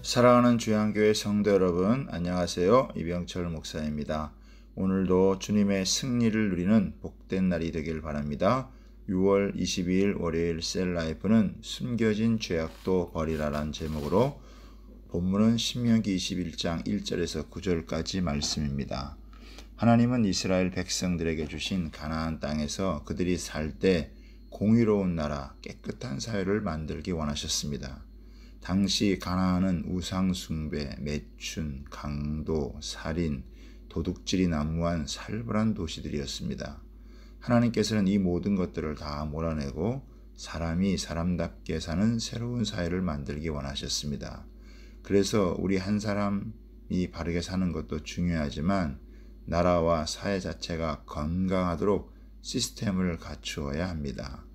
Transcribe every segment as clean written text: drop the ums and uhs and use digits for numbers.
사랑하는 주양교회 성도 여러분, 안녕하세요. 이병철 목사입니다. 오늘도 주님의 승리를 누리는 복된 날이 되길 바랍니다. 6월 22일 월요일 셀라이프는 숨겨진 죄악도 버리라란 제목으로 본문은 신명기 21장 1절에서 9절까지 말씀입니다. 하나님은 이스라엘 백성들에게 주신 가나안 땅에서 그들이 살 때 공의로운 나라, 깨끗한 사회를 만들기 원하셨습니다. 당시 가나안은 우상 숭배, 매춘, 강도, 살인, 도둑질이 난무한 살벌한 도시들이었습니다. 하나님께서는 이 모든 것들을 다 몰아내고 사람이 사람답게 사는 새로운 사회를 만들기 원하셨습니다. 그래서 우리 한 사람이 바르게 사는 것도 중요하지만 나라와 사회 자체가 건강하도록 시스템을 갖추어야 합니다.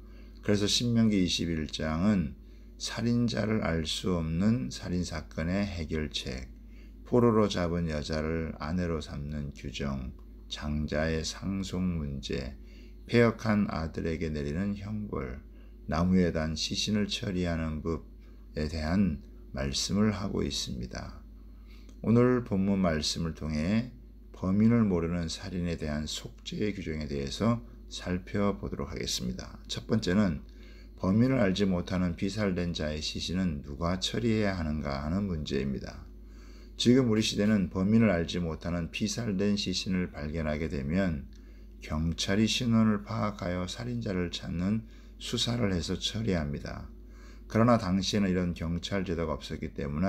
그래서 신명기 21장은 살인자를 알 수 없는 살인사건의 해결책, 포로로 잡은 여자를 아내로 삼는 규정, 장자의 상속 문제, 폐역한 아들에게 내리는 형벌, 나무에 단 시신을 처리하는 법에 대한 말씀을 하고 있습니다. 오늘 본문 말씀을 통해 범인을 모르는 살인에 대한 속죄의 규정에 대해서 살펴보도록 하겠습니다. 첫 번째는 범인을 알지 못하는 비살된 자의 시신은 누가 처리해야 하는가 하는 문제입니다. 지금 우리 시대는 범인을 알지 못하는 비살된 시신을 발견하게 되면 경찰이 신원을 파악하여 살인자를 찾는 수사를 해서 처리합니다. 그러나 당시에는 이런 경찰 제도가 없었기 때문에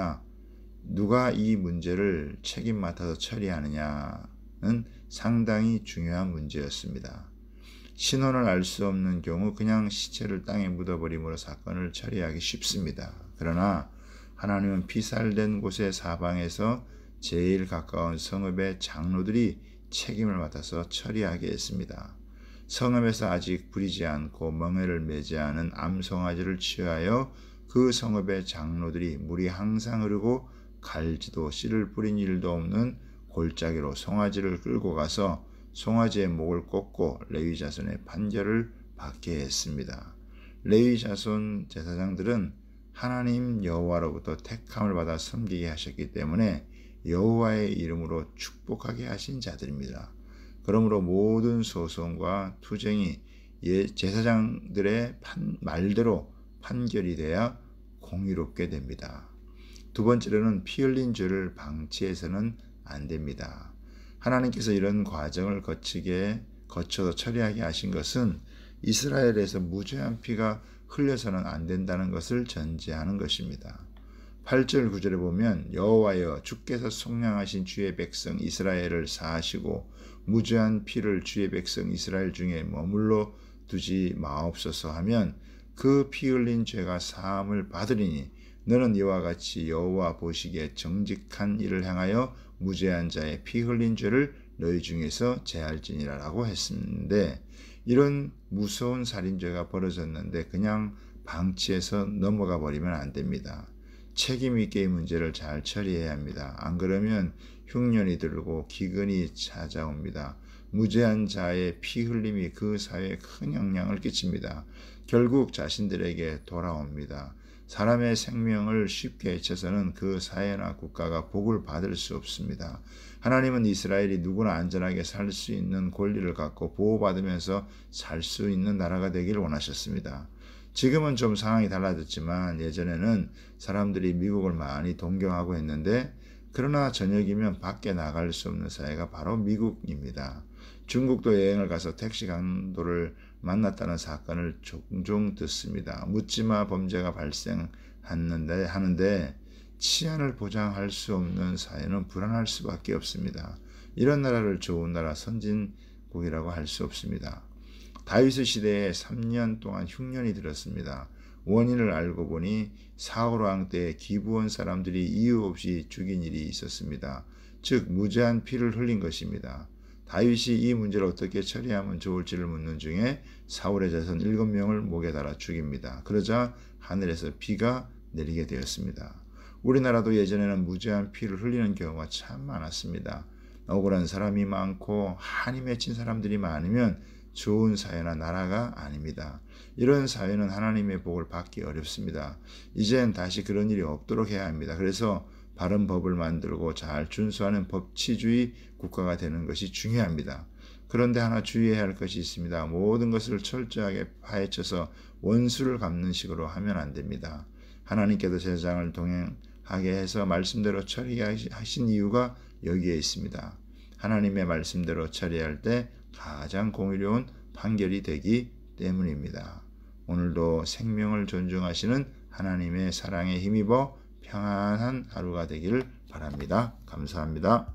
누가 이 문제를 책임 맡아서 처리하느냐는 상당히 중요한 문제였습니다. 신원을 알 수 없는 경우 그냥 시체를 땅에 묻어버림으로 사건을 처리하기 쉽습니다. 그러나 하나님은 피살된 곳의 사방에서 제일 가까운 성읍의 장로들이 책임을 맡아서 처리하게 했습니다. 성읍에서 아직 부리지 않고 멍에를 매지 않은 암송아지를 취하여 그 성읍의 장로들이 물이 항상 흐르고 갈지도 씨를 뿌린 일도 없는 골짜기로 송아지를 끌고 가서 송아지의 목을 꽂고 레위 자손의 판결을 받게 했습니다. 레위 자손 제사장들은 하나님 여호와로부터 택함을 받아 섬기게 하셨기 때문에 여호와의 이름으로 축복하게 하신 자들입니다. 그러므로 모든 소송과 투쟁이 제사장들의 말대로 판결이 돼야 공의롭게 됩니다. 두 번째로는 피 흘린 죄를 방치해서는 안 됩니다. 하나님께서 이런 과정을 거쳐서 처리하게 하신 것은 이스라엘에서 무죄한 피가 흘려서는 안 된다는 것을 전제하는 것입니다. 8절 9절에 보면 여호와여 주께서 속량하신 주의 백성 이스라엘을 사하시고 무죄한 피를 주의 백성 이스라엘 중에 머물러 두지 마옵소서 하면 그 피 흘린 죄가 사함을 받으리니 너는 이와 같이 여호와 보시기에 정직한 일을 행하여 무죄한 자의 피 흘린 죄를 너희 중에서 제할지니라 라고 했는데 이런 무서운 살인죄가 벌어졌는데 그냥 방치해서 넘어가 버리면 안 됩니다. 책임 있게 이 문제를 잘 처리해야 합니다. 안 그러면 흉년이 들고 기근이 찾아옵니다. 무죄한 자의 피 흘림이 그 사회에 큰 영향을 끼칩니다. 결국 자신들에게 돌아옵니다. 사람의 생명을 쉽게 해쳐서는 그 사회나 국가가 복을 받을 수 없습니다. 하나님은 이스라엘이 누구나 안전하게 살 수 있는 권리를 갖고 보호받으면서 살 수 있는 나라가 되기를 원하셨습니다. 지금은 좀 상황이 달라졌지만 예전에는 사람들이 미국을 많이 동경하고 했는데 그러나 저녁이면 밖에 나갈 수 없는 사회가 바로 미국입니다. 중국도 여행을 가서 택시 강도를 만났다는 사건을 종종 듣습니다. 묻지마 범죄가 발생하는데 치안을 보장할 수 없는 사회는 불안할 수밖에 없습니다. 이런 나라를 좋은 나라 선진국이라고 할 수 없습니다. 다윗의 시대에 3년 동안 흉년이 들었습니다. 원인을 알고 보니 사울왕 때 기브온 사람들이 이유 없이 죽인 일이 있었습니다. 즉 무죄한 피를 흘린 것입니다. 다윗이 이 문제를 어떻게 처리하면 좋을지를 묻는 중에 사울의 자손 7명을 목에 달아 죽입니다. 그러자 하늘에서 비가 내리게 되었습니다. 우리나라도 예전에는 무죄한 피를 흘리는 경우가 참 많았습니다. 억울한 사람이 많고 한이 맺힌 사람들이 많으면 좋은 사회나 나라가 아닙니다. 이런 사회는 하나님의 복을 받기 어렵습니다. 이젠 다시 그런 일이 없도록 해야 합니다. 그래서 바른 법을 만들고 잘 준수하는 법치주의 국가가 되는 것이 중요합니다. 그런데 하나 주의해야 할 것이 있습니다. 모든 것을 철저하게 파헤쳐서 원수를 갚는 식으로 하면 안 됩니다. 하나님께서 세상을 동행하게 해서 말씀대로 처리하신 이유가 여기에 있습니다. 하나님의 말씀대로 처리할 때 가장 공의로운 판결이 되기 때문입니다. 오늘도 생명을 존중하시는 하나님의 사랑에 힘입어 평안한 하루가 되기를 바랍니다. 감사합니다.